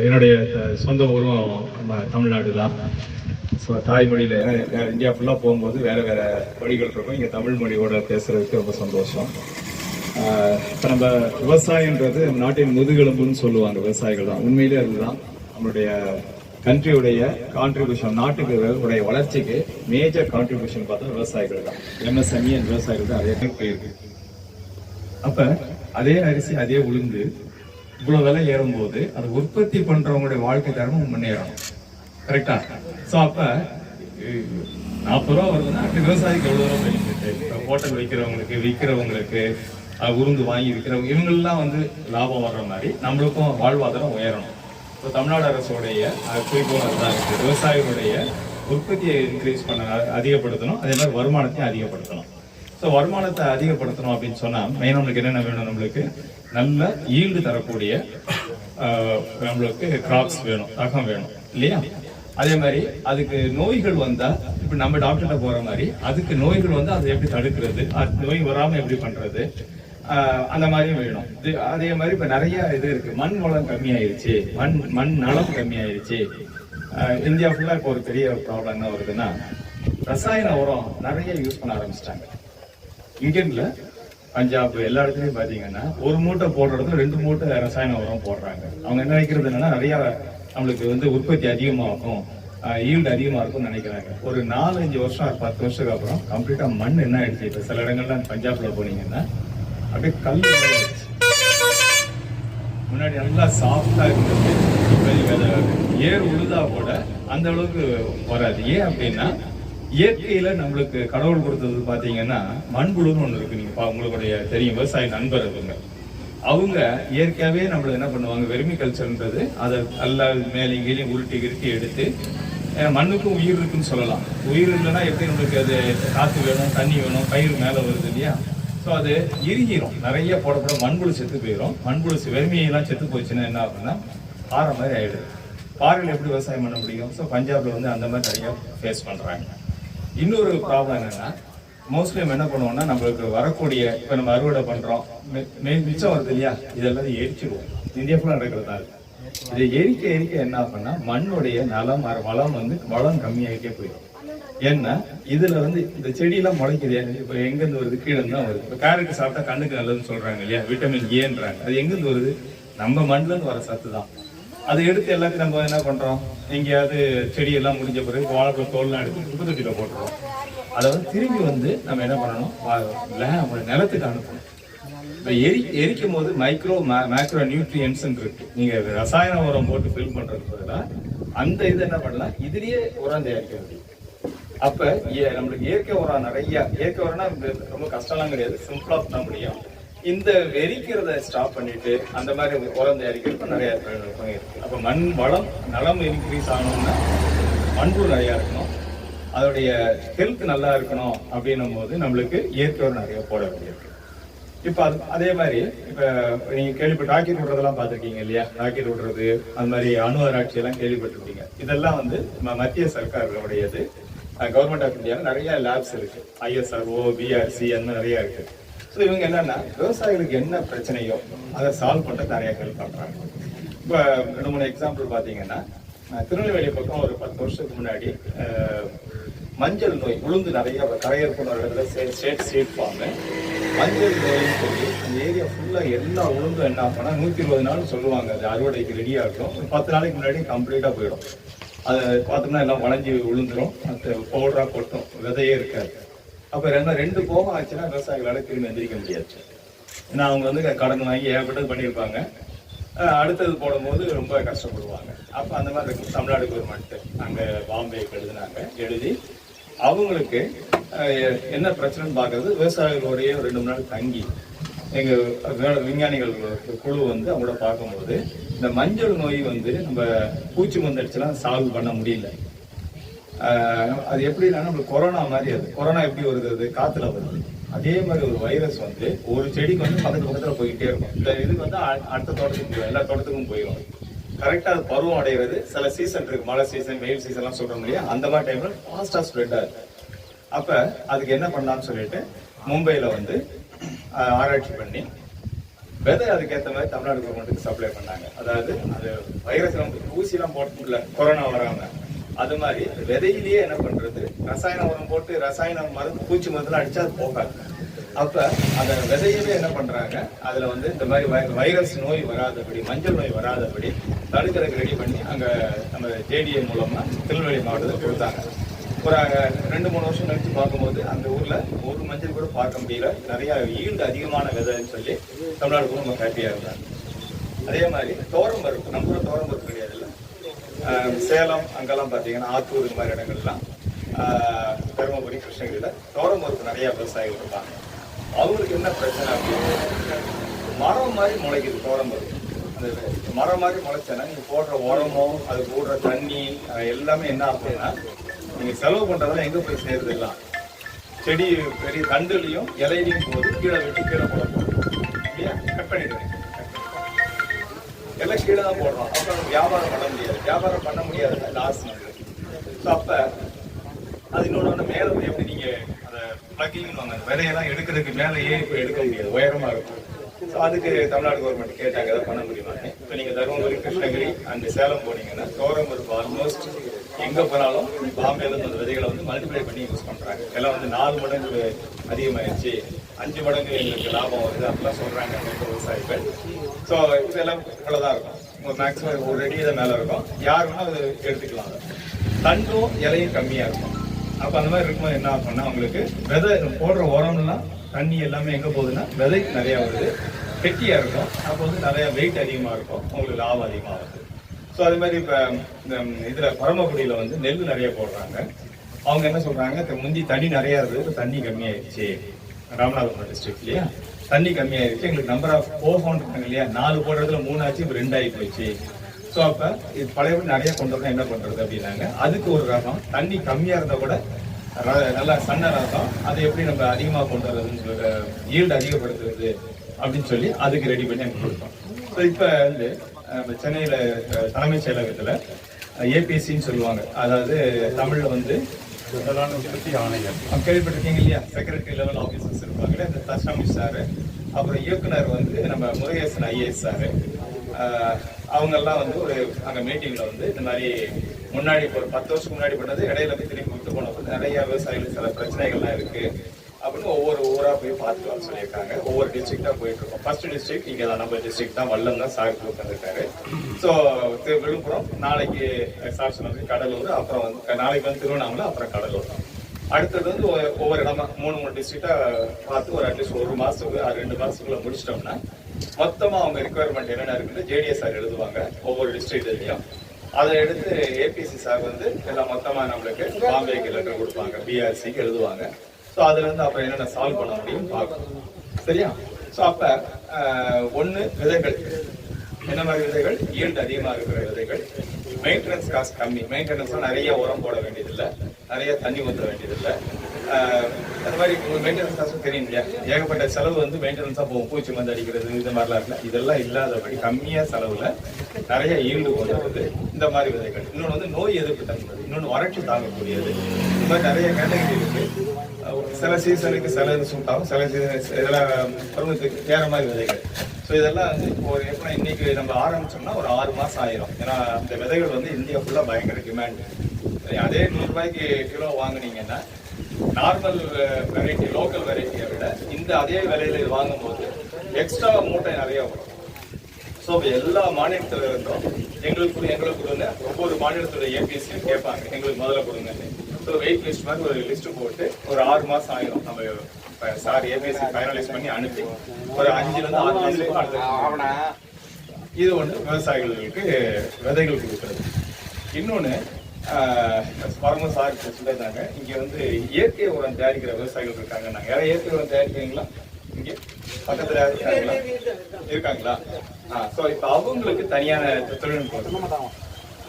என்னுடைய சொந்த ஊரும் தமிழ்நாடு தான். ஸோ தாய்மொழியில் இந்தியா ஃபுல்லாக போகும்போது வேறு வேறு மொழிகள் இருக்கும். இங்கே தமிழ் மொழியோட பேசுகிறதுக்கு ரொம்ப சந்தோஷம். இப்போ நம்ம விவசாயன்றது நாட்டின் முதுகெலும்புன்னு சொல்லுவாங்க. விவசாயிகள் தான் உண்மையிலே அதுதான் நம்மளுடைய கண்ட்ரியுடைய கான்ட்ரிபியூஷன். நாட்டுக்கு உடைய வளர்ச்சிக்கு மேஜர் கான்ட்ரிபியூஷன் பார்த்தா விவசாயிகள் தான். எம்எஸ்எம்இ அண்ட் விவசாயிகள் தான் அதே போயிருக்கு. அப்போ அதே அரிசி அதே உளுந்து இவ்வளவு விலை ஏறும்போது அதை உற்பத்தி பண்றவங்களுடைய வாழ்க்கை தரமும் முன்னேறணும். கரெக்டா? ஸோ அப்ப 40 ரூபா வருதுன்னா அப்படி விவசாயிக்கு எவ்வளவு ரூபா பெனிஃபிட். ஹோட்டல் வைக்கிறவங்களுக்கு, விற்கிறவங்களுக்கு, உருந்து வாங்கி விற்கிறவங்க, இவங்கெல்லாம் வந்து லாபம் வர்ற மாதிரி நம்மளுக்கும் வாழ்வாதாரம் உயரணும். இப்போ தமிழ்நாடு அரசுடைய குறிக்கோள் அதுதான் இருக்கு. விவசாயிகளுடைய உற்பத்தியை இன்க்ரீஸ் பண்ண அதிகப்படுத்தணும், அதே மாதிரி வருமானத்தையும் அதிகப்படுத்தணும். ஸோ வருமானத்தை அதிகப்படுத்தணும் அப்படின்னு சொன்னால் மெயின் நம்மளுக்கு என்னென்ன வேணும்? நம்மளுக்கு நல்ல ஈல்டு தரக்கூடிய நம்மளுக்கு கிராப்ஸ் வேணும், ரகம் வேணும் இல்லையா? அதே மாதிரி அதுக்கு நோய்கள் வந்தால் இப்போ நம்ம டாக்டர்கிட்ட போகிற மாதிரி அதுக்கு நோய்கள் வந்து அதை எப்படி தடுக்கிறது, அது நோய் வராமல் எப்படி பண்ணுறது, அந்த மாதிரியும் வேணும். அதே மாதிரி இப்போ நிறைய இது இருக்குது. மண் வளம் கம்மியாயிருச்சு, மண் நலம் கம்மியாயிருச்சு. இந்தியா ஃபுல்லாக இப்போ ஒரு பெரிய ப்ராப்ளம் என்ன வருதுன்னா ரசாயன உரம் நிறைய யூஸ் பண்ண ஆரம்பிச்சிட்டாங்க. இந்தியன்ல பஞ்சாப் எல்லா இடத்துலையும் பார்த்தீங்கன்னா ஒரு மூட்டை போடுறதுல 2 மூட்டை ரசாயன உரம் போடுறாங்க. அவங்க என்ன நினைக்கிறது என்னன்னா நிறைய நம்மளுக்கு வந்து உற்பத்தி அதிகமாகும், ஈல்டு அதிகமாக இருக்கும்னு நினைக்கிறாங்க. ஒரு 4-5 வருஷம் 10 வருஷத்துக்கு அப்புறம் கம்ப்ளீட்டா மண் என்ன ஆயிடுச்சு? இப்போ சில இடங்கள்ல பஞ்சாப்ல போனீங்கன்னா அப்படியே கல் முன்னாடி நல்லா சாஃப்டா இருந்தது. ஏர் உழுதா கூட அந்த அளவுக்கு வராது. ஏன் அப்படின்னா இயற்கையில நம்மளுக்கு கடவுள் கொடுத்தது பாத்தீங்கன்னா மண்புழுன்னு ஒண்ணு இருக்கு. நீங்க உங்களுடைய தெரியும், விவசாய நண்பர் அவங்க இயற்கையாவே நம்மள என்ன பண்ணுவாங்க, வெர்மி கல்ச்சர்ன்றது அதை நல்லா மேலையும் கீழையும் உருட்டி எடுத்து, மண்ணுக்கும் உயிர் இருக்குன்னு சொல்லலாம். உயிர் இல்லைன்னா எப்படி நம்மளுக்கு அது காற்று வேணும், தண்ணி வேணும், பயிர் மேலே வருது இல்லையா? ஸோ அது இறுகிரும். நிறைய போட மண்புழு செத்து போயிடும். மண்புழு வெறுமையெல்லாம் செத்து போச்சுன்னா என்ன ஆகுதுன்னா பாறை மாதிரி ஆயிடுது. பாறையில் எப்படி விவசாயம் பண்ண முடியும்? ஸோ பஞ்சாப்ல வந்து அந்த மாதிரி நிறைய ஃபேஸ் பண்றாங்க. இன்னொரு ப்ராப்ளம் என்னன்னா மோஸ்ட்லி என்ன பண்ணுவோம்னா நம்மளுக்கு வரக்கூடிய இப்போ நம்ம அறுவடை பண்றோம், மிச்சம் வருது இல்லையா, இதெல்லாம் எரிச்சிடுவோம். இந்தியா ஃபுல்லாக நடக்கிறதால இதை எரிக்க என்ன ஆகும்னா மண்ணுடைய நலம் வளம் வந்து வளம் கம்மியாகிட்டே போயிடும். ஏன்னா இதுல வந்து இந்த செடியெல்லாம் முளைக்குது. இப்போ எங்கேருந்து வருது? கீழே தான் வருது. இப்போ கேரட் சாப்பிட்டா கண்ணுக்கு நல்லதுன்னு சொல்றாங்க இல்லையா, விட்டமின் ஏன்றாங்க. அது எங்கேருந்து வருது? நம்ம மண்ணுல இருந்து வர சத்து தான். அதை எடுத்து எல்லாத்தையும் நம்ம என்ன பண்றோம், எங்கேயாவது செடியெல்லாம் முடிஞ்ச பிறகு வாழைப்பழ தோல்லாம் எடுத்து குப்பை தொட்டியில போட்டுறோம். அதை வந்து திரும்பி வந்து நம்ம என்ன பண்ணணும், நிலத்துக்கு அனுப்பணும். இப்போ எரிக்கும் போது மேக்ரோ நியூட்ரியன்ஸ் இருக்கு. நீங்க ரசாயன உரம் போட்டு ஃபில் பண்றதுக்கு பதிலாக அந்த இது என்ன பண்ணலாம், இதுலயே உரம் தயாரிக்க முடியும். அப்ப நம்மளுக்கு இயற்கை உரம் நிறைய, இயற்கை உரம்னா ரொம்ப கஷ்டம்லாம் கிடையாது, சிம்பிளா பண்ண முடியும். இந்த எரிக்கிறத ஸ்டாப் பண்ணிட்டு அந்த மாதிரி உரம் தயாரிக்கிறதுக்கு நிறைய இருக்கு. அப்ப மண் வளம் நலம் இன்க்ரீஸ் ஆகணும்னா மண்புழு நிறைய இருக்கணும், அதோடைய ஹெல்த் நல்லா இருக்கணும். அப்படின்னும் போது நம்மளுக்கு இயற்கை உரம் நிறைய போட வேண்டியிருக்கு. இப்ப அதே மாதிரி இப்ப நீங்க கேள்விப்பட்ட ராக்கெட் விடுறதெல்லாம் பார்த்துருக்கீங்க இல்லையா? ராக்கெட் விடுறது, அது மாதிரி அணு ஆராய்ச்சி எல்லாம் கேள்விப்பட்டிருக்கீங்க. இதெல்லாம் வந்து மத்திய சர்க்காருடையது. கவர்மெண்ட் ஆஃப் இந்தியாவில் நிறைய லேப்ஸ் இருக்கு, ISRO, BRC அந்த மாதிரி நிறைய இருக்கு. ஸோ இவங்க என்னன்னா விவசாயிகளுக்கு என்ன பிரச்சனையோ அதை சால்வ் பண்ண நிறைய ஹெல்ப் பண்றாங்க. இப்போ 2-3 எக்ஸாம்பிள் பார்த்தீங்கன்னா திருநெல்வேலி பக்கம் ஒரு 10 வருஷத்துக்கு முன்னாடி மஞ்சள் நோய், உளுந்து நிறைய கரையறுப்புன இடத்துல ஸ்டேட் சீட் ஃபார்ம் மஞ்சள் நோயின்னு சொல்லி அந்த ஏரியா ஃபுல்லாக எல்லா உளுந்தும் என்ன ஆகும்னா 120 நாள் சொல்லுவாங்க அது அறுவடைக்கு ரெடியாக இருக்கும். ஒரு 10 நாளைக்கு முன்னாடி கம்ப்ளீட்டாக போயிடும். அதை பார்த்தோம்னா எல்லாம் வளைஞ்சி விழுந்துடும், அந்த பவுடராக கொட்டும், விதையே இருக்காது. அப்போ 2 கோபம் ஆச்சுன்னா விவசாயிகளால் திரும்பி எந்திரிக்க முடியாது. ஏன்னா அவங்க வந்து கடன் வாங்கி ஏகப்பட்டது பண்ணியிருப்பாங்க, அடுத்தது போடும்போது ரொம்ப கஷ்டப்படுவாங்க. அப்போ அந்த மாதிரி இருக்கும். தமிழ்நாடு கவர்மெண்ட் அங்கே பாம்பேக்கு எழுதி அவங்களுக்கு என்ன பிரச்சனைன்னு பார்க்கறது, விவசாயிகளுடைய 2 நாள் தங்கி எங்கள் விஞ்ஞானிகள் குழு வந்து அவங்களோட பார்க்கும்போது இந்த மஞ்சள் நோய் வந்து நம்ம பூச்சி மருந்து அடிச்சுலாம் சால்வ் பண்ண முடியல. அது எப்படின்னா நம்மளுக்கு கொரோனா மாதிரி, அது கொரோனா எப்படி வருது, அது காத்துல வருது. அதே மாதிரி ஒரு வைரஸ் வந்து ஒரு செடிக்கு வந்து பக்கத்துல போயிட்டே இருக்கும். இந்த இதுக்கு வந்து அடுத்த தோட்டத்துக்கு போயிடும், எல்லா தோட்டத்துக்கும் போயிடும். கரெக்டா அது பருவம் அடைகிறது. சில சீசன் இருக்கு, மழை சீசன், வெயில் சீசன்லாம் சொல்றோம் இல்லையா, அந்த மாதிரி டைம்ல ஃபாஸ்டா ஸ்ப்ரெட் ஆகுது. அப்ப அதுக்கு என்ன பண்ணலாம்னு சொல்லிட்டு மும்பையில வந்து ஆராய்ச்சி பண்ணி விதை அதுக்கேற்ற மாதிரி தமிழ்நாடு கவர்மெண்ட்டுக்கு சப்ளை பண்ணாங்க. அதாவது அது வைரஸ் ஊசிலாம் போட்டுல கொரோனா வராம அது மாதிரி விதையிலேயே என்ன பண்றது, ரசாயன உரம் போட்டு ரசாயன மருந்து பூச்சி மருந்துலாம் அடிச்சா அது போகாது. அப்ப அந்த விதையவே என்ன பண்றாங்க, அதுல வந்து இந்த மாதிரி வைரஸ் நோய் வராதபடி, மஞ்சள் நோய் வராதபடி தடுக்கிறதுக்கு ரெடி பண்ணி அங்க நம்ம ஜேடிஏ மூலமா திருநெல்வேலி மாவட்டத்தில் கொடுத்தாங்க. ஒரு 2-3 வருஷம் கழிச்சு பார்க்கும்போது அந்த ஊர்ல ஒரு மஞ்சள் கூட பார்க்க முடியல, நிறைய ஈல்டு அதிகமான விதைன்னு சொல்லி தமிழ்நாடு ரொம்ப ஹாப்பியா இருந்தாங்க. அதே மாதிரி தோரம் பருப்பு, நம்ம கூட தோரம் பருப்பு கிடையாது இல்லை, சேலம் அங்கெல்லாம் பார்த்தீங்கன்னா ஆத்தூர் இந்த மாதிரி இடங்கள்லாம், தருமபுரி கிருஷ்ணகிரியில் தோரம் பருப்பு நிறைய விவசாயிகள் இருப்பாங்க. அவங்களுக்கு என்ன பிரச்சனை அப்படின்னு, மரம் மாதிரி முளைக்குது தோரம் பருப்பு. அந்த மரம் மாதிரி முளைச்சேன்னா நீங்க போடுற உரமோ அது போடுற தண்ணி எல்லாமே என்ன ஆகும்னா, நீங்க செலவு பண்றதெல்லாம் எங்க போய் சேர்றது எல்லாம் செடி பெரிய தண்டுலையும் இலையிலையும் போது கீழே வெட்டி கீழே போட போடுறோம் இல்லையா, கட் பண்ணிடுறேன் எல்லாம் கீழே தான் போடுறோம். அப்ப வியாபாரம் பண்ண முடியாது, வியாபாரம் பண்ண முடியாது, லாஸ் நம்மளுக்கு. ஸோ அப்ப அது இன்னொன்று மேலே எப்படி நீங்க அதை பிளக்கிங் வாங்க, விதையெல்லாம் எடுக்கிறதுக்கு மேலே ஏறி போய் எடுக்க முடியாது, உயரமா இருக்கும். ஸோ அதுக்கு தமிழ்நாடு கவர்மெண்ட் கேட்டாங்க அதை பண்ண முடியுமாங்க. இப்போ நீங்கள் தருமபுரி கிருஷ்ணகிரி அண்ட் சேலம் போனீங்கன்னா தோரம் பருப்பு ஆல்மோஸ்ட் எங்கே போனாலும் பாம்பேலேருந்து அந்த விதைகளை வந்து மல்டிப்ளை பண்ணி யூஸ் பண்ணுறாங்க. எல்லாம் வந்து 4 மடங்கு அதிகமாகிடுச்சு, 5 மடங்கு எங்களுக்கு லாபம் வருது அப்படிலாம் சொல்கிறாங்க விவசாயிகள். ஸோ இதெல்லாம் இவ்வளோதான் இருக்கும், ஒரு மேக்ஸிமம் ஒரு அடி இதை மேலே இருக்கும், யார் வேணால் அது எடுத்துக்கலாம். தண்டும் இலையும் கம்மியாக இருக்கும். அப்போ அந்த மாதிரி இருக்கும்போது என்ன ஆகும்னா அவங்களுக்கு விதை போடுற உரம்லாம் தண்ணி எல்லாமே எங்கே போகுதுன்னா விதைக்கு நிறையா வருது, கெட்டியாக இருக்கும். அப்போ வந்து நிறையா வெயிட் அதிகமாக இருக்கும், உங்களுக்கு லாபம் அதிகமாக வருது. ஸோ அது மாதிரி இப்போ இந்த இதில் பரமக்குடியில் வந்து நெல் நிறைய போடுறாங்க. அவங்க என்ன சொல்கிறாங்க, முந்தி தண்ணி நிறையா இருந்தது, இப்போ தண்ணி கம்மியாயிடுச்சு. ராமநாதபுரம் டிஸ்ட்ரிக்ட் இல்லையா, தண்ணி கம்மியாயிடுச்சு, எங்களுக்கு நம்பர் ஆஃப் போஃபோன் இருக்காங்க இல்லையா, 4 போடுறதுல 3 ஆச்சு, இப்போ 2 ஆகி போயிடுச்சு. ஸோ அப்போ இது பழையபடி நிறைய கொண்டு வரணும், என்ன பண்ணுறது அப்படின்னாங்க. அதுக்கு ஒரு ரகம் தண்ணி கம்மியாக இருந்தால் கூட நல்லா சன்ன ரகம், அதை எப்படி நம்ம அதிகமாக கொண்டு வர்றதுன்னு சொல்லி ஈல்டு அதிகப்படுத்துறது அப்படின்னு சொல்லி அதுக்கு ரெடி பண்ணி அங்கே கொடுத்தோம். ஸோ இப்போ வந்து சென்னையில் தலைமைச் செயலகத்தில் ஏபிசின்னு சொல்லுவாங்க, அதாவது தமிழில் வந்து கேள்விப்பட்டிருக்கீங்க இல்லையா, செக்ரட்டரி லெவல் ஆஃபீஸர்ஸ் இருப்பாங்களே, இந்த தஷாமிஷ் சார், அப்புறம் இயக்குனர் வந்து நம்ம முருகேசன் ஐஏஎஸ் சார், அவங்கெல்லாம் வந்து ஒரு அங்கே மீட்டிங்கில் வந்து இந்த மாதிரி முன்னாடி ஒரு 10 வருஷத்துக்கு முன்னாடி பண்ணது இடையில போய் திரும்பி விட்டு போனப்போ நிறைய விவசாயிகள் சில பிரச்சனைகள்லாம் இருக்கு அப்படின்னு ஒவ்வொரு ஊராக போய் பார்த்துட்டு வர சொல்லியிருக்காங்க. ஒவ்வொரு டிஸ்ட்ரிக்டாக போயிட்டு இருக்கோம். ஃபர்ஸ்ட் டிஸ்ட்ரிக்ட் இங்கே தான், நம்ம டிஸ்ட்ரிக்ட் தான், வல்லம் தான் சார் உட்காந்துருக்காரு. ஸோ விழுப்புரம், நாளைக்கு சார் சொன்னது கடலூர், அப்புறம் வந்து நாளைக்கு வந்து திருவண்ணாமலை, அப்புறம் கடலூர். அடுத்தது வந்து ஒவ்வொரு இடமா 3 டிஸ்ட்ரிக்டாக பார்த்து ஒரு அட்லீஸ்ட் 1 மாதத்துக்கு 2 மாதத்துக்குள்ள முடிச்சிட்டோம்னா மொத்தமாக அவங்க ரிக்குவயர்மெண்ட் என்னென்ன இருக்குன்னு ஜேடிஎஸ் சார் எழுதுவாங்க ஒவ்வொரு டிஸ்ட்ரிக்ட்லையும். அதை எடுத்து ஏபிசி சார் வந்து எல்லாம் மொத்தமாக நம்மளுக்கு பாம்பேக்கு லெட்டர் கொடுப்பாங்க, பிஆர்சிக்கு எழுதுவாங்க. ஸோ அதுலேருந்து அப்புறம் என்னென்ன சால்வ் பண்ண முடியும் பார்க்கணும், சரியா? ஸோ அப்போ 1 விதைகள், என்ன மாதிரி விதைகள், ஈல்டு அதிகமாக இருக்கிற விதைகள், மெயின்டெனன்ஸ் காஸ்ட் கம்மி, மெயின்டெனன்ஸ்லாம் நிறைய உரம் போட வேண்டியதில்லை, நிறைய தண்ணி ஊற்ற வேண்டியதில்லை. அந்த மாதிரி மெயின்டெனன்ஸ் காஸ்ட்டும் தெரியும் இல்லையா, ஏகப்பட்ட செலவு வந்து மெயின்டெனன்ஸாக போகும், பூச்சி மருந்து அடிக்கிறது இந்த மாதிரிலாம் இல்லை. இதெல்லாம் இல்லாதபடி கம்மியாக செலவில் நிறைய ஈல்டு கொண்டு வருது இந்த மாதிரி விதைகள். இன்னொன்று வந்து நோய் எதிர்ப்பு தன்மை, இன்னொன்று வறட்சி தாங்கக்கூடியது. இந்த மாதிரி நிறைய கேட்டகரி இருக்கு. சில சீசனுக்கு சில சூட் ஆகும், சில சீசன் இதெல்லாம் பருவத்துக்கு வேற மாதிரி விதைகள். ஸோ இதெல்லாம் வந்து இப்போ எப்படி இன்னைக்கு நம்ம ஆரம்பிச்சோம்னா ஒரு 6 மாதம் ஆயிரும். ஏன்னா இந்த விதைகள் வந்து இந்தியா ஃபுல்லாக பயங்கர டிமாண்ட். அதே 100 ரூபாய்க்கு கிலோ வாங்கினீங்கன்னா நார்மல் வெரைட்டி, லோக்கல் வெரைட்டியை விட இந்த அதே விலையில இது வாங்கும்போது எக்ஸ்ட்ரா மூட்டை நிறைய வரும். ஸோ எல்லா மாநிலத்தில் இருந்தோம் எங்களுக்கு கொடுங்க, ஒவ்வொரு மாநிலத்தோட ஏபிஎஸ்சியும் கேட்பாங்க, எங்களுக்கு முதல்ல கொடுங்க. ஸோ வெயிட் லிஸ்ட் மாதிரி ஒரு லிஸ்ட் போட்டு ஒரு 6 மாதம் ஆயிரும். நம்ம சார் ஏபிஎஸ்சி ஃபைனலைஸ் பண்ணி அனுப்பி ஒரு 5லேருந்து 6 மாதத்துக்கு இது ஒன்று விவசாயிகளுக்கு விதைகள் கொடுக்குறது. இன்னொன்று பரம சார் சொல்லியிருந்தாங்க, இங்கே வந்து இயற்கை உரம் தயாரிக்கிற விவசாயிகள் இருக்காங்க. நாங்கள் யாரும் இயற்கை உரம் தயாரிக்கிறீங்களா? இங்கே பக்கத்தில் இருக்காங்களா? ஸோ இப்போ அவங்களுக்கு தனியான தொழில்நுட்பம்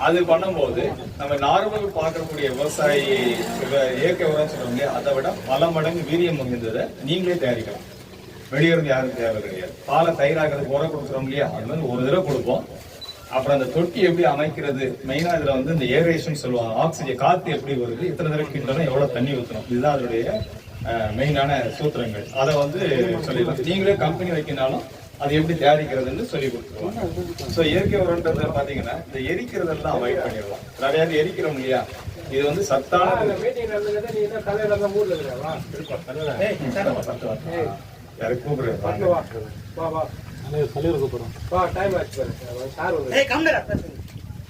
அது பண்ணும்போது நம்ம நார்மல் பார்க்கக்கூடிய விவசாயி இயற்கை உரம் சொல்றோம், அதை விட பல மடங்கு வீரியம் மிகுந்ததை நீங்களே தயாரிக்கலாம். வெளியிருந்து யாரும் தேவை கிடையாது. பாலை தயிராகிறதுக்கு உரம் கொடுக்குறோம் இல்லையா, அது மாதிரி ஒரு தடவை கொடுப்போம். அப்புறம் அந்த தொட்டி எப்படி அமைக்கிறது, மெயினா இதுல வந்து இந்த ஏரேஷன் சொல்லுவாங்க, ஆக்சிஜன் காத்து எப்படி வருது, எத்தனை தடவை கிண்டணும், எவ்வளவு தண்ணி ஊற்றணும், இதுதான் அதனுடைய மெயினான சூத்திரங்கள். அதை வந்து சொல்லிடலாம். நீங்களே கம்பெனி வைக்கினாலும் அது எப்படி தயாரிக்கிறதுன்னு சொல்லி கொடுத்துருவாங்க. ஸோ இயற்கை உரம்ன்றத பார்த்தீங்கன்னா இந்த எரிக்கிறதெல்லாம் அவாய்ட் பண்ணிடலாம். நிறைய பேர் எரிக்கிறோம் இல்லையா, இது வந்து சத்தான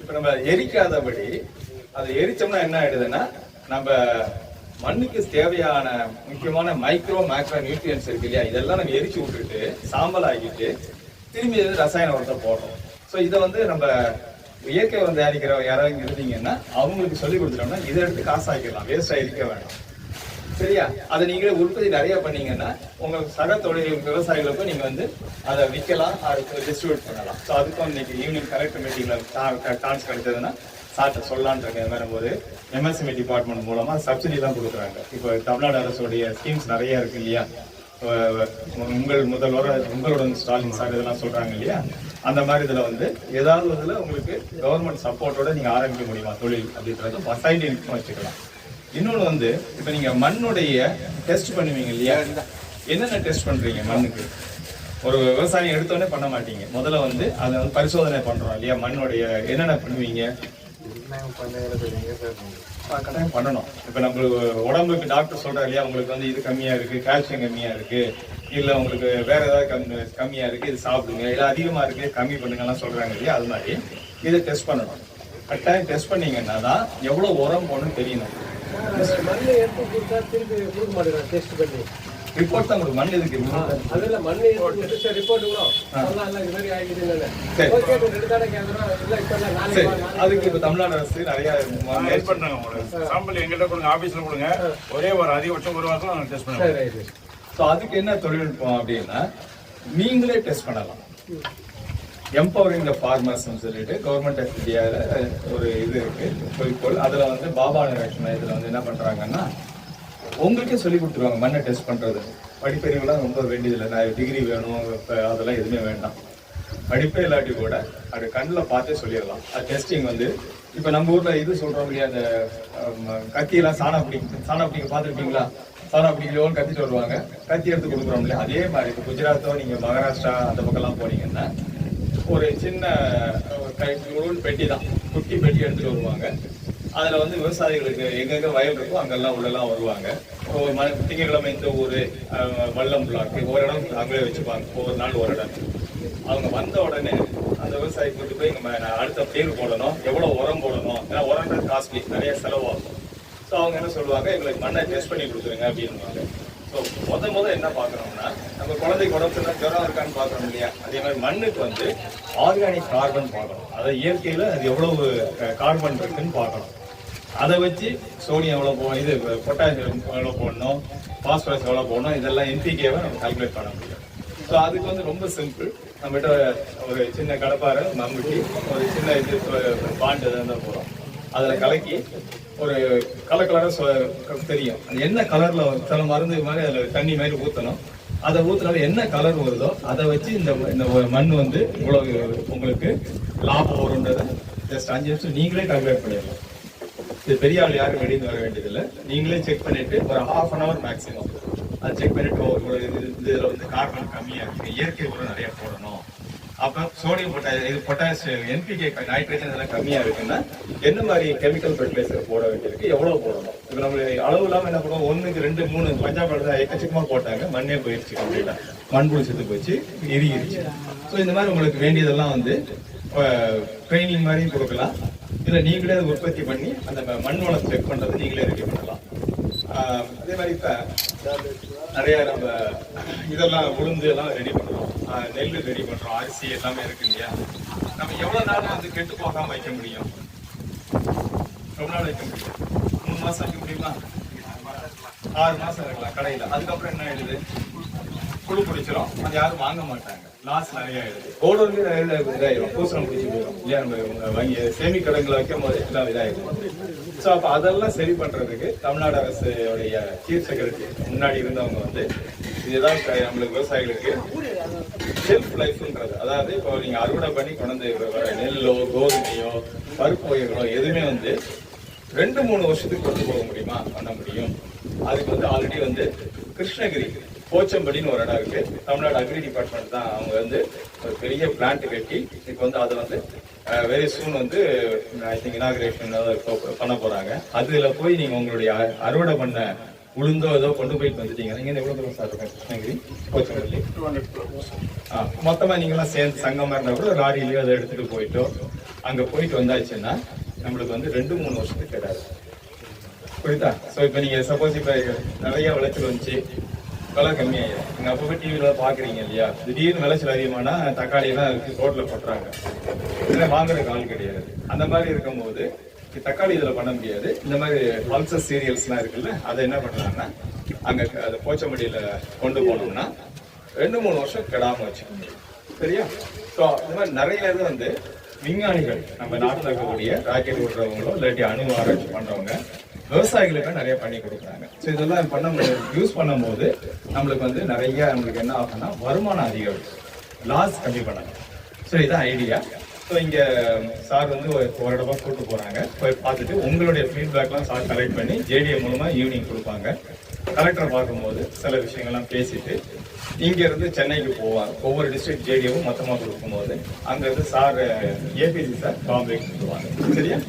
இப்ப நம்ம எரிக்காதபடி அதை எரிச்சோம்னா என்ன ஆயிடுதுன்னா, நம்ம மண்ணுக்கு தேவையான முக்கியமான மைக்ரோ மேக்ரோ நியூட்ரியன்ஸ் இருக்கு இல்லையா, இதெல்லாம் நம்ம எரிச்சு விட்டுட்டு சாம்பல் ஆகிட்டு திரும்பி ரசாயன உரத்தை போடுறோம். ஸோ இதை வந்து நம்ம இயற்கை உரம் தயாரிக்கிற யாராவது இருந்தீங்கன்னா அவங்களுக்கு சொல்லி கொடுத்துட்டோம்னா இதை எடுத்து காசாக்கிடலாம், வேஸ்டா இருக்க வேண்டாம். சரியா? அதை நீங்களே உற்பத்தி நிறைய பண்ணீங்கன்னா உங்க சக தொழில் விவசாயிகளுக்கும் நீங்க வந்து அதை விற்கலாம், அதுக்கு டிஸ்ட்ரிபியூட் பண்ணலாம். ஸோ அதுக்கும் இன்னைக்கு ஈவினிங் கலெக்டர் மீட்டிங்ல சான்ஸ் கிடைச்சதுன்னா சார்ட்ட சொல்லலான் இருக்கேன். வரும்போது எம்எஸ்எம்இ டிபார்ட்மெண்ட் மூலமா சப்சிடி தான் கொடுக்குறாங்க. இப்போ தமிழ்நாடு அரசுடைய ஸ்கீம்ஸ் நிறைய இருக்கு இல்லையா, உங்கள் முதல்வர் உங்களுடன் ஸ்டாலின் சார் இதெல்லாம் சொல்றாங்க இல்லையா, அந்த மாதிரி இதுல வந்து ஏதாவது இதுல உங்களுக்கு கவர்மெண்ட் சப்போர்ட்டோட நீங்க ஆரம்பிக்க முடியுமா தொழில் அப்படின்றது சைடு இன்கம் வச்சுக்கலாம். இன்னொன்று வந்து இப்ப நீங்க மண்ணுடைய டெஸ்ட் பண்ணுவீங்க இல்லையா, என்னென்ன டெஸ்ட் பண்றீங்க மண்ணுக்கு? ஒரு விவசாயம் எடுத்தோடனே பண்ண மாட்டீங்க, முதல்ல வந்து அதை வந்து பரிசோதனை பண்றோம் இல்லையா, மண்ணுடைய என்னென்ன பண்ணுவீங்க? கட்டாயம் பண்ணணும். இப்ப நம்ம உடம்புக்கு டாக்டர் சொல்றாரு இல்லையா, உங்களுக்கு வந்து இது கம்மியா இருக்கு, கால்சியம் கம்மியா இருக்கு, இல்ல உங்களுக்கு வேற ஏதாவது கம்மியா இருக்கு, இது சாப்பிடுங்க, இல்ல அதிகமா இருக்கு கம்மி பண்ணுங்கலாம் சொல்றாங்க இல்லையா, அது மாதிரி இதை டெஸ்ட் பண்ணணும். கட்டாயம் டெஸ்ட் பண்ணீங்கன்னா தான் எவ்வளவு உரம் போடணும்னு தெரியணும். ரிப்போர்ட் தான் உங்களுக்கு மண் எதுக்கு? அதுக்கு இப்ப தமிழ்நாடு அரசு நிறைய சாம்பிள் எங்கிட்ட கொடுங்க, ஆபீஸ்ல கொடுங்க, ஒரே ஒரு அதிகபட்சம் ஒரு வாரத்துல டெஸ்ட் பண்ணுவோம். ஸோ அதுக்கு என்ன தொழில்நுட்பம் அப்படின்னா நீங்களே டெஸ்ட் பண்ணலாம். எம்பவரிங் த ஃபார்மர்ஸ் சொல்லிட்டு கவர்மெண்ட் ஆஃப் இந்தியாவில் ஒரு இது இருக்கு குறிக்கோள். அதுல வந்து பாபா நிரக்ஷன் இதுல வந்து என்ன பண்றாங்கன்னா உங்களுக்கே சொல்லி கொடுத்துருவாங்க மண்ணை டெஸ்ட் பண்றது. படிப்பறிவுலாம் ரொம்ப வேண்டியதில்லை, நான் டிகிரி வேணும் அதெல்லாம் எதுவுமே வேண்டாம். படிப்பே இல்லாட்டி கூட அது கண்ணில் பார்த்தே சொல்லிடலாம். அது டெஸ்டிங் வந்து இப்போ நம்ம ஊர்ல இது சொல்றோம் இல்லையா, அந்த கத்தியெல்லாம் சாணா பிடிக்க பார்த்துருப்பீங்களா, சாணா பிடிக்கலோன்னு கத்திட்டு வருவாங்க, கத்தி எடுத்து கொடுக்குறோம் இல்லையா, அதே மாதிரி இப்போ குஜராத்தோ நீங்க மகாராஷ்டிரா அந்த பக்கம்லாம் போனீங்கன்னா ஒரு சின்ன பெட்டி தான், குட்டி பெட்டி எடுத்துட்டு வருவாங்க. அதுல வந்து விவசாயிகளுக்கு எங்கெங்க வயல் இருக்கோ அங்கெல்லாம் உள்ளெல்லாம் வருவாங்க. திங்கக்கிழமை இந்த ஊரு வல்லம் பிளாக்கு ஒரு இடம் அங்கே வச்சுப்பாங்க, ஒவ்வொரு நாள் ஒரு இடம். அவங்க வந்த உடனே அந்த விவசாயி கூட்டு போய் அடுத்த பேர் போடணும், எவ்வளவு உரம் போடணும், ஏன்னா உரம்ன்றது காஸ்ட்லி, நிறைய செலவாகும். ஸோ அவங்க என்ன சொல்லுவாங்க, எங்களுக்கு மண்ணை டெஸ்ட் பண்ணி கொடுத்துருங்க அப்படின்வாங்க. ஸோ முத என்ன பார்க்குறோம்னா, நம்ம குழந்தைக்கு உடம்புல ஜுரம் இருக்கான்னு பார்க்குறோம் இல்லையா, அதே மாதிரி மண்ணுக்கு வந்து ஆர்கானிக் கார்பன் பார்க்கணும். அதை இயற்கையில் அது எவ்வளவு கார்பன் இருக்குன்னு பார்க்கணும். அதை வச்சு சோடியம் எவ்வளோ போடணும், இது பொட்டாசியம் எவ்வளோ போடணும், பாஸ்பரஸ் எவ்வளோ போடணும், இதெல்லாம் NPKவை நம்ம கால்குலேட் பண்ண முடியும். ஸோ அதுக்கு வந்து ரொம்ப சிம்பிள். நம்மகிட்ட ஒரு சின்ன கடப்பாரை, மம்முட்டி, ஒரு சின்ன இது பாண்டு தான் போகிறோம். அதில் கலக்கி ஒரு கலராக தெரியும், அது என்ன கலரில் சில மருந்து மாதிரி அதில் தண்ணி மாதிரி ஊற்றணும். அதை ஊற்றுனாலும் என்ன கலர் வருதோ அதை வச்சு இந்த மண் வந்து இவ்வளவு உங்களுக்கு லாபம் வரும்ன்றதை ஜஸ்ட் 5 நிமிஷம் நீங்களே கால்குலேட் பண்ணிடலாம். இது பெரிய ஆள் யாரும் வெளியே வர வேண்டியதில்லை, நீங்களே செக் பண்ணிட்டு ஒரு ½ அன் ஹவர் மேக்ஸிமம் அதை செக் பண்ணிட்டு இதில் வந்து கார்பன் கம்மியாக இருக்கு, இயற்கை உரம் நிறைய போடணும், அப்புறம் சோடியம் பொட்டாசியம் NPK நைட்ரஜன் இதெல்லாம் கம்மியாக இருக்குன்னா என்ன மாதிரி கெமிக்கல் ஃபெர்டிலைசர் போட வேண்டியிருக்கு, எவ்வளோ போடணும். இப்போ நம்ம அளவு இல்லாமல் என்ன பண்ணுவோம், 1, 2, 3 பஞ்சாப் எக்கச்சக்கமாக போட்டாங்க, மண்ணே போயிடுச்சு, கம்ப்ளீட்டாக மண்புழு செத்து போச்சு, இறுகிடுச்சு. ஸோ இந்த மாதிரி உங்களுக்கு வேண்டியதெல்லாம் வந்து ட்ரைனிங் மாதிரியும் கொடுக்கலாம், இல்லை நீங்களே அதை உற்பத்தி பண்ணி அந்த மண் வளம் செக் பண்ணுறது நீங்களே ரெடி பண்ணலாம். அதே மாதிரி இப்போ நிறைய நம்ம இதெல்லாம் உளுந்து எல்லாம் ரெடி பண்ணுறோம், நெல் ரெடி பண்ணுறோம், அரிசி எல்லாமே இருக்கு இல்லையா. நம்ம எவ்வளோ நாள் வந்து கெட்டு போகாமல் வைக்க முடியும்? ரொம்ப நாள் வைக்க முடியும், 3 மாதம் வைக்க முடியுமா, 6 மாதம் இருக்கலாம் கடையில். அதுக்கப்புறம் என்ன ஆயிடுது, புழு பிடிச்சிரும், அது யாரும் வாங்க மாட்டாங்க, லாஸ் நிறைய ஆயிடுது. கோடோர்லேயே நிறைய இதாயிடும், பூசணம் பிடிச்சி போயிடும் இல்லையா, நம்ம வங்கி சேமி கடன்களை வைக்கும் போது எல்லாம் இதாயிடும். ஸோ அப்போ அதெல்லாம் சரி பண்ணுறதுக்கு தமிழ்நாடு அரசுடைய சீஃப் செக்ரட்டரி முன்னாடி இருந்தவங்க வந்து இதுதான் நம்மளுக்கு விவசாயிகளுக்கு செல்ஃப் லைஃப்ன்றது. அதாவது இப்போ நீங்கள் அறுவடை பண்ணி கொண்டு வர நெல்லோ கோதுமையோ பருப்பு வகைகளோ எதுவுமே வந்து 2-3 வருஷத்துக்கு கொண்டு போக முடியுமா, பண்ண முடியும். அதுக்கு வந்து ஆல்ரெடி வந்து கிருஷ்ணகிரி போச்சம்படின்னு ஒரு இடம் இருக்கு. தமிழ்நாடு அக்ரி டிபார்ட்மெண்ட் தான் அவங்க வந்து ஒரு பெரிய பிளான்ட் கட்டி இப்போ வந்து அதை வந்து வெரி சூன் வந்து ஐ திங்க் இனாகிரேஷன் பண்ண போறாங்க. அதுல போய் நீங்க உங்களுடைய அறுவடை பண்ண உளுந்தோ ஏதோ கொண்டு போயிட்டு வந்துட்டீங்க. நீங்க எவ்வளவு தூரம் சார் இருக்கும் கிருஷ்ணகிரி போச்சம்பள்ளி? 200 மொத்தமா நீங்களாம் சேர்ந்து சங்கமா இருந்தா கூட லாரியிலயோ அதை எடுத்துட்டு போயிட்டோ அங்க போயிட்டு வந்தாச்சுன்னா நம்மளுக்கு வந்து 2-3 வருஷத்துக்கு கிடையாது. புரியுதா? ஸோ இப்போ நீங்க சப்போஸ் இப்போ நிறைய விளைச்சல் வந்துச்சு, விலை கம்மியாயிடும். நீங்க அப்போ டிவியில பாக்குறீங்க இல்லையா, திடீர்னு விளைச்சல் அதிகமானா தக்காளி எல்லாம் இருக்கு ரோட்ல போட்டுறாங்க, வாங்குறதுக்கு ஆள் கிடையாது. அந்த மாதிரி இருக்கும்போது தக்காளி இதுல பண்ண முடியாது. இந்த மாதிரி பல்சஸ் சீரியல்ஸ் எல்லாம் இருக்குல்ல, அதை என்ன பண்றாங்கன்னா அங்க அதை போச்சம்படியில கொண்டு போனோம்னா 2-3 வருஷம் கெடாம வச்சுக்க முடியும். சரியா? ஸோ இந்த மாதிரி நிறைய இது வந்து விஞ்ஞானிகள் நம்ம நாட்டில் இருக்கக்கூடிய ராக்கெட் ஓட்டுறவங்களோ இல்லாட்டி அணு ஆராய்ச்சி பண்றவங்க விவசாயிகளுக்கு நிறைய பண்ணி கொடுக்குறாங்க. ஸோ இதெல்லாம் யூஸ் பண்ணும்போது நம்மளுக்கு வந்து நிறைய நம்மளுக்கு என்ன ஆகும்னா வருமானம் அதிகம், லாஸ் கம்மி பண்ணணும். ஸோ இதான் ஐடியா. ஸோ இங்க சார் வந்து ஒரு இடமா கூட்டு போறாங்க, போய் பார்த்துட்டு உங்களுடைய ஃபீட்பேக்லாம் சார் கலெக்ட் பண்ணி ஜேடிஎம் மூலமா ஈவினிங் கொடுப்பாங்க. கலெக்டர் பார்க்கும்போது சில விஷயங்கள்லாம் பேசிட்டு இங்க இருந்து சென்னைக்கு போவாங்க. ஒவ்வொரு டிஸ்ட்ரிக்ட் ஜேடிஎமும் மொத்தமா கொடுக்கும்போது அங்க இருந்து சார் ஏபிசி சார் பாம்பேக்கு கொடுப்பாங்க. சரியா?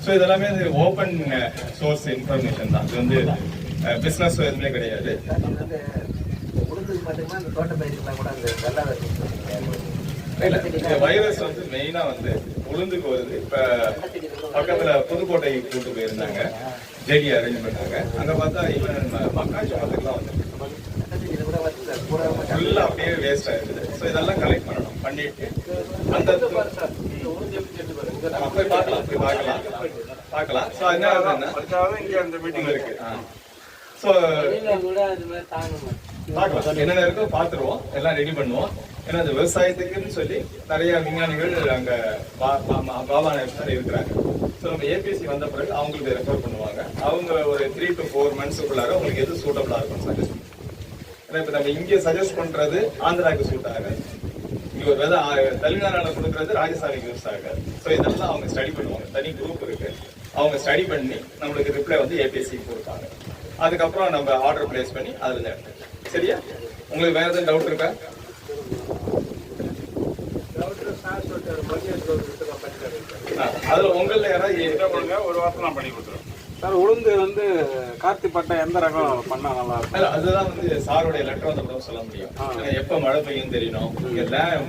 ஸோ இதெல்லாமே ஓப்பன் சோர்ஸ் இன்ஃபர்மேஷன் தான். இது வந்து பிஸ்னஸ் எதுவுமே கிடையாது. இந்த வைரஸ் வந்து மெயினா வந்து உளுந்துக்கு வருது. இப்ப பக்கத்துல புதுக்கோட்டை கூட்டு போயிருந்தாங்க, ஜெடி அரேஞ்ச் பண்ணாங்க. அங்க பார்த்தா ஈவன் மக்காச்சோளத்துக்குலாம் வந்து ஃபுல்லா அப்படியே வேஸ்ட் ஆயிருக்குது. ஸோ இதெல்லாம் கலெக்ட் பண்ணணும், பண்ணிட்டு அந்த போய் பார்க்கலாம். ஸோ என்ன இங்க அந்த மீட்டிங் இருக்கு. ஸோ பார்க்கலாம் என்னென்ன இருக்கோ பார்த்துருவோம், எல்லாம் ரெடி பண்ணுவோம். ஏன்னா அந்த விவசாயத்துக்குன்னு சொல்லி நிறைய விஞ்ஞானிகள் அங்க பாபா நாயர் இருக்கிறாங்க. ஸோ நம்ம ஏபிசி வந்த பிறகு அவங்களுக்கு ரெஃபர் பண்ணுவாங்க. அவங்க ஒரு 3 to 4 months-க்குள்ளார உங்களுக்கு எது சூட்டபிளா இருக்கும் சஜஸ்ட். ஏன்னா இப்ப நம்ம இங்க சஜஸ்ட் பண்றது ஆந்திராவுக்கு சூட் ஆகாது, இங்க ஒரு விதை தெலுங்கானால கொடுக்கறது ராஜஸ்தானுக்கு யூஸ் ஆகாது. ஸோ இதெல்லாம் அவங்க ஸ்டடி பண்ணுவாங்க. தனி குரூப் இருக்கு, அவங்க ஸ்டடி பண்ணி நம்மளுக்கு ரிப்ளை வந்து ஏபிசி கொடுப்பாங்க. அதுக்கப்புறம் நம்ம ஆர்டர் பிளேஸ் பண்ணி அதுல இருந்து எடுத்து. சரியா? உங்களுக்கு வேற எதுவும் டவுட் இருக்கா? அதுல உங்கள யாராவது ஒரு வாரத்தில் நான் பண்ணி கொடுத்துருவேன் சார். உளுந்து வந்து கார்த்தி பட்டை எந்த ரகம் பண்ணா நல்லா இருக்கும்? அதுதான் வந்து சாருடைய லெட்டர் வந்து சொல்ல முடியும். எப்ப மழை பெய்யும் தெரியணும்,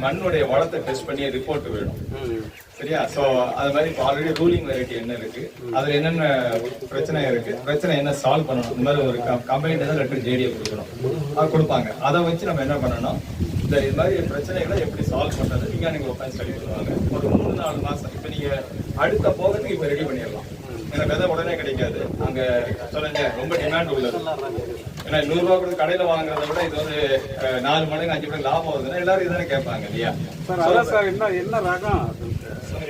மண்ணுடைய வளத்தை டெஸ்ட் பண்ணி ரிப்போர்ட் வேணும். சரியா? சோ அது மாதிரி இப்போ ஆல்ரெடி ரூலிங் வெரைட்டி என்ன இருக்கு, அதுல என்னென்ன பிரச்சனை இருக்கு, பிரச்சனை என்ன சால்வ் பண்ணணும், இந்த மாதிரி ஒரு கம்பெனி தான் லெட்டர் ஜேடியை கொடுக்கணும், அது கொடுப்பாங்க. அதை வச்சு நம்ம என்ன பண்ணணும், இந்த இது மாதிரி பிரச்சனைகளை எப்படி சால்வ் பண்றது விஞ்ஞானிகள் உட்காந்து ஸ்டடி பண்ணுவாங்க. ஒரு 3-4 மாசம். இப்ப நீங்க அடுத்த போகிறதுக்கு இப்ப ரெடி பண்ணிடலாம். ஏன்னா விதை உடனே கிடைக்காது. அங்க சொல்லுங்க ரொம்ப டிமாண்ட் உள்ளது. ஏன்னா 100 ரூபா கொடுத்து கடையில வாங்குறத விட இது வந்து 4 மடங்கு 5 மடங்கு லாபம் வருதுன்னா எல்லாரும் இதுதானே கேட்பாங்க இல்லையா? சார் என்ன ரகம்?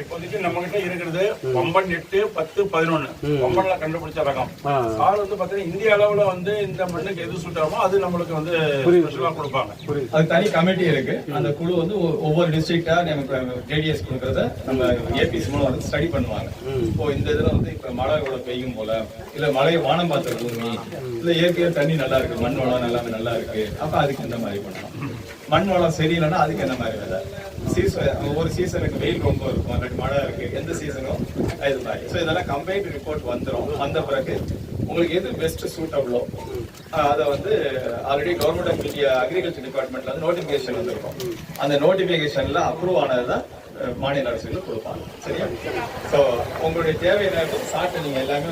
இப்போதைக்கு நம்ம கிட்ட இருக்கிறது 58, 10, 11 பம்பன்ல கண்டுபிடிச்ச ரகம். ஆள் வந்து பாத்தீங்கன்னா இந்திய அளவுல வந்து இந்த மண்ணுக்கு எது சூட் ஆகுமோ அது நம்மளுக்கு வந்து ஸ்பெஷலா கொடுப்பாங்க. அது தனி கமிட்டி இருக்கு. அந்த குழு வந்து ஒவ்வொரு டிஸ்ட்ரிக்டா நமக்கு ஜேடிஎஸ் கொடுக்கறத நம்ம ஏபிசி மூலம் வந்து ஸ்டடி பண்ணுவாங்க. இப்போ இந்த இதுல வந்து இப்ப மழை இவ்வளவு பெய்யும் போல, இல்ல மழை வானம் பார்த்த பூமி, இல்ல இயற்கையா தண்ணி நல்லா இருக்கு, மண் வளம் எல்லாமே நல்லா இருக்கு, அப்ப அதுக்கு இந்த மாதிரி பண்ணலாம். மண் வளம் சரியில்லைன்னா அதுக்கு என்ன மாதிரி விதை, ஒவ்வொரு சீசனுக்கு வெயில் ரொம்ப இருக்கும், இல்லாட்டி மழை இருக்கு, எந்த சீசனும் இது மாதிரி. ஸோ இதெல்லாம் கம்பைன்ட் ரிப்போர்ட் வந்துடும். வந்த பிறகு உங்களுக்கு எது பெஸ்ட் சூட்டபிளோ அதை வந்து already government of India agriculture டிபார்ட்மெண்ட்ல வந்து நோட்டிபிகேஷன் வந்திருக்கும். அந்த நோட்டிபிகேஷன்ல அப்ரூவ் ஆனதுதான் மாநில அரசுகளுக்கு கொடுப்பாங்க. சரியா? ஸோ உங்களுடைய தேவை என்ன சார்ட்டு நீங்க எல்லாமே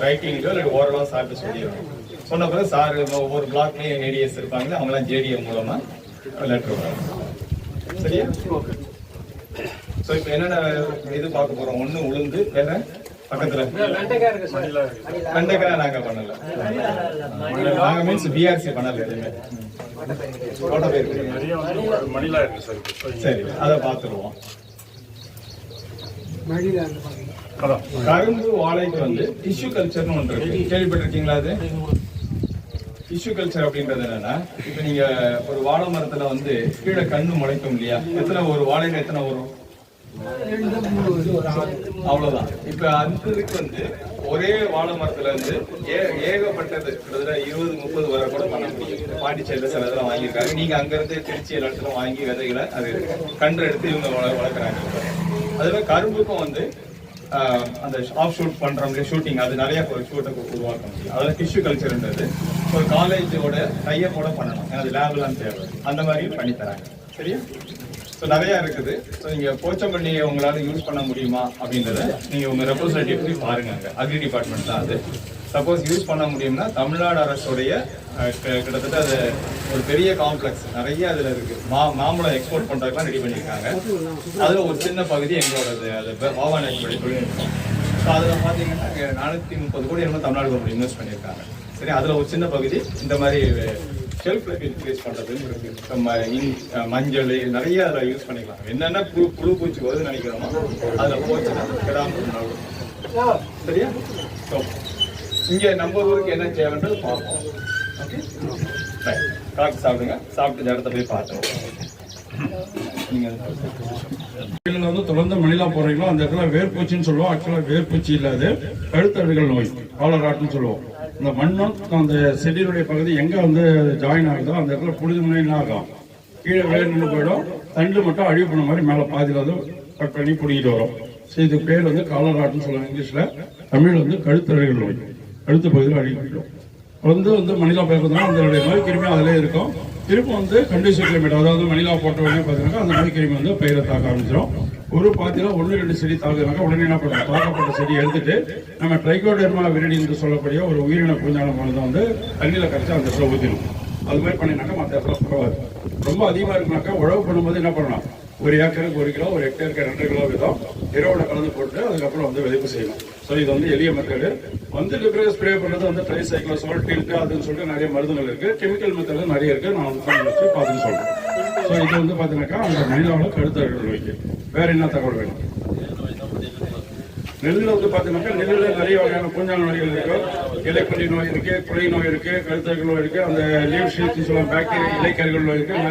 ரைட்டிங்லயோ இல்லை ஓரளோ சார்ட்டு சொல்லிடணும். சொன்ன பிறகு சார் ஒவ்வொரு பிளாக்லயும் ஏடிஎஸ் இருப்பாங்க, அவங்களாம் ஜேடிஎம் மூலமா லெட்டர் வரும். சரியா? சோ இப்போ என்னென்ன இது பார்க்க போறோம், ஒண்ணு உளுந்து, வேற பக்கத்துல வெண்டைக்காய் நாங்க பண்ணல, நாங்க மீன்ஸ் பிஆர்சி பண்ணல, எதுவுமே கோட்டை போயிருக்கு, மணிலா இருக்கு சார். சரி அதை பார்த்துருவோம். கரும்பு வாழைக்கு வந்து டிஷ்யூ கல்ச்சர்னு ஒன்று இருக்கு, கேள்விப்பட்டிருக்கீங்களா? அது டிஷ்யூ கல்ச்சர் அப்படின்றது என்னன்னா, இப்ப நீங்க ஒரு வாழை மரத்துல வந்து கீழே கண்ணு முளைக்கும் இல்லையா, எத்தனை ஒரு வாழையில எத்தனை வரும், அவ்வளவுதான். இப்ப அந்த இதுக்கு வந்து ஒரே வாழை மரத்துல இருந்து ஏகப்பட்டது கிட்டத்தட்ட 20-30 வரை கூட பண்ண முடியும். பாண்டிச்சேரியில சில இதெல்லாம் வாங்கியிருக்காங்க. நீங்க அங்க இருந்து திருச்சி எல்லா இடத்துல வாங்கி விதைகளை அது கன்று எடுத்து இவங்க வளர்க்குறாங்க. அதுல கரும்புக்கும் வந்து அந்த ஆஃப் ஷூட் பண்றோம் ஷூட்டிங், அது நிறைய ஷூட்டை உருவாக்க முடியும். அதில் டிஷ்யூ கல்ச்சர்ன்றது ஒரு காலேஜோட டைப்போட பண்ணணும். அது லேப்லாம் தேவை, அந்த மாதிரி பண்ணி தராங்க. சரியா? ஸோ நிறைய இருக்குது. ஸோ நீங்க போச்சம்பள்ளியை உங்களால யூஸ் பண்ண முடியுமா அப்படின்றத நீங்க உங்க ரெப்ரஸன்டேட்டிவ் போய் பாருங்க. அங்கே அக்ரி டிபார்ட்மெண்ட் தான் அது. சப்போஸ் யூஸ் பண்ண முடியும்னா தமிழ்நாடு அரசுடைய கிட்டத்தட்ட அது ஒரு பெரிய காம்ப்ளெக்ஸ் நிறைய அதுல இருக்கு. மாம்பழம் எக்ஸ்போர்ட் பண்றதுக்குலாம் ரெடி பண்ணியிருக்காங்க. அதுல ஒரு சின்ன பகுதி எங்களோடது அது பாவானேஜ் தொழில்நுட்பம். ஸோ அதில் பார்த்தீங்கன்னா 430 கோடி என்னமோ தமிழ்நாடு கவர்மெண்ட் இன்வெஸ்ட் பண்ணியிருக்காங்க. சரி, அதில் ஒரு சின்ன பகுதி இந்த மாதிரி ஷெல்ஃப் லைஃப் இன்க்ரீஸ் பண்ணுறதுன்னு இருக்கு. நம்ம மஞ்சள் நிறைய அதில் யூஸ் பண்ணிக்கலாம். என்னென்ன புழு பூச்சி வருதுன்னு நினைக்கிறோமோ அதில் போச்சுன்னா கிடாமல். சரியா? ஸோ இங்கே நம்ம ஊருக்கு என்ன தேவைன்றது பார்ப்போம். ஓகே, காக்கு சாப்பிடுங்க. சாப்பிட்டு இந்த இடத்த போய் பார்த்தோம். இதுல வந்து தொடர்ந்து மணிலா போறீங்களோ அந்த இடத்துல வேர்பூச்சின்னு சொல்லுவோம். ஆக்சுவலா வேர்பூச்சி இல்லாது கழுத்தழுகள் நோய், காலராட்டுன்னு சொல்லுவோம். இந்த மண்ணும் அந்த செடியினுடைய பகுதி எங்க வந்து ஜாயின் ஆகுதோ அந்த இடத்துல புழுது முனைன்னு ஆகும். கீழே வேர் நின்று போயிடும். தண்டு மட்டும் அழிவு பண்ண மாதிரி மேலே பாதியில் வந்து கட் பண்ணி பிடிக்கிட்டு வரும். ஸோ இது பேர் வந்து காலராட்டுன்னு சொல்லுவாங்க இங்கிலீஷ்ல. தமிழ் வந்து கழுத்தழுகள் நோய், கழுத்து பகுதியில் அழிவு போயிடும். வந்து மணிலா பயிர்றதுனால அதனுடைய நோய் கிருமி அதிலே இருக்கும். திரும்ப வந்து கண்டிஷன் கிளைமேட், அதாவது மணிலா போட்ட உடனே பார்த்தீங்கன்னா அந்த நோய் கிருமி வந்து பயிரை தாக்க ஆரம்பிச்சிடும். ஒரு பாத்தியில 1-2 செடி தாக்குதுனாக்கா உடனே என்ன பண்ணுறோம், தாக்கப்பட்ட செடியை எடுத்துட்டு நம்ம ட்ரைகோடெர்மா விரிடி என்று சொல்லக்கூடிய ஒரு உயிரின பூஞ்சான மருந்து வந்து தண்ணியில் கரைச்சி அந்த இடத்துல ஊற்றிடும். அது மாதிரி பண்ணினாக்கா மற்ற இடத்துல பரவாது. ரொம்ப அதிகமாக இருக்குனாக்கா உழவு பண்ணும்போது என்ன பண்ணலாம், 1 ஏக்கருக்கு 1 கிலோ, 1 ஹெக்டேருக்கு 2 கிலோ விதம் இரவோட கலந்து போட்டு அதுக்கப்புறம் வந்து விதைப்பு செய்யணும். ஸோ இது வந்து எளிய மெத்தடு. வந்து இருக்கிற ஸ்ப்ரே பண்ணுறது வந்து ட்ரைசைக்ளோசோல், டில்ட்டு அதுன்னு சொல்லிட்டு நிறைய மருந்துகள் இருக்கு. கெமிக்கல் மெத்தடு நிறைய இருக்கு. நான் வந்து வச்சு பார்த்துன்னு சொல்றேன். ஸோ இது வந்து பார்த்தீங்கன்னாக்கா அந்த மனிதாவில் கழுத்தழுகள் நோய்க்கு வேற என்ன தகவல் வேணும்? நெல்லில் வந்து பார்த்தீங்கன்னாக்கா நெல்லில் நிறைய வகையான பூஞ்சான நோய்கள் இருக்கு. இலைப்பள்ளி நோய் இருக்கு, குலை நோய் இருக்கு, கழுத்தழுகள் நோய் இருக்கு, அந்த லீவ் ஷீட்னு சொல்லுவாங்க பாக்டீரியா இலைக்கருகள் நோய் இருக்கு,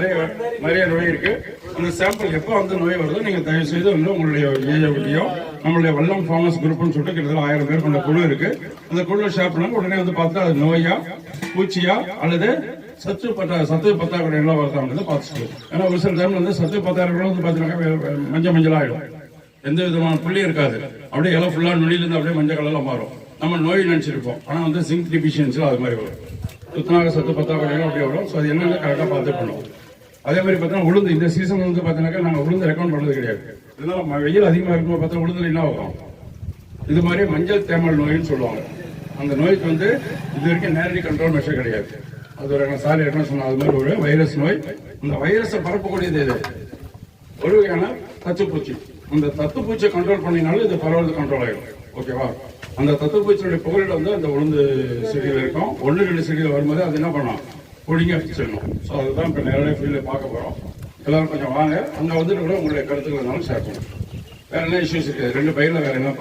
நிறைய நோய் இருக்கு. அந்த சாம்பிள் எப்போ வந்து நோய் வருதோ நீங்கள் தயவு செய்து வந்து உங்களுடைய ஏஐடியோ நம்மளுடைய வல்லம் ஃபார்மர்ஸ் குரூப்னு சொல்லிட்டு கிட்டத்தட்ட 1000 பேர் கொண்ட குழு இருக்கு. அந்த குழு ஷேர் பண்ணாங்க உடனே வந்து பார்த்தா அது நோயா, பூச்சியா, அல்லது சத்து பத்தாக்குறை எல்லாம் வருதாங்கிறத பார்த்துட்டு. ஏன்னா ஒரு சில டைம்ல வந்து சத்து பத்தாக்குறை வந்து பார்த்தீங்கன்னா மஞ்சள் ஆயிடும். எந்த விதமான புள்ளி இருக்காது. அப்படியே இலை ஃபுல்லாக நுனியிலேருந்து அப்படியே மஞ்சள் கலரில் மாறும். நம்ம நோய் நினச்சிருப்போம். ஆனால் வந்து ஜிங்க் டிஃபிஷியன்சியில் அது மாதிரி வரும். சுத்தமாக சத்து பத்தாக்குறையெல்லாம் அப்படியே வரும். ஸோ அது என்னென்ன கரெக்டாக பார்த்து பண்ணுவோம். அதே மாதிரி பார்த்தீங்கன்னா உளுந்து இந்த சீசன் வந்து பார்த்தீங்கன்னாக்கா நாங்கள் உளுந்து ரெக்கமெண்ட் பண்ணது கிடையாது. இதனால வெயில் அதிகமாக இருக்கும்போது பார்த்தா உளுந்து என்ன ஆகும், இது மாதிரி மஞ்சள் தேமல் நோயின்னு சொல்லுவாங்க. அந்த நோய்க்கு வந்து இது வரைக்கும் நேரடி கண்ட்ரோல் மெஷர் கிடையாது. அது ஒரு சாரி என்ன சொன்னால் அது மாதிரி ஒரு வைரஸ் நோய். அந்த வைரஸை பரப்பக்கூடியது இது ஒரு வகையான தத்துப்பூச்சி. அந்த தத்துப்பூச்சியை கண்ட்ரோல் பண்ணினாலும் இது பரவது கண்ட்ரோல் ஆகிடும். ஓகேவா? அந்த தத்துப்பூச்சியுடைய புகழில் வந்து அந்த உளுந்து செடியில் இருக்கும். 1-2 செடியில் வரும்போது அது என்ன பண்ணலாம், ஒழுங்காக வச்சிடணும். ஸோ அதுதான் இப்போ நேரடியாக ஃபீல்டில் பார்க்க போகிறோம். எல்லாரும் கொஞ்சம் வாங்க, அங்கே வந்துட்டு கூட உங்களுடைய கருத்துக்கள் இருந்தாலும் ஷேர் பண்ணுவோம். வேற என்ன இஷ்யூஸ் இருக்குது, 2 பயிரில் வேற என்ன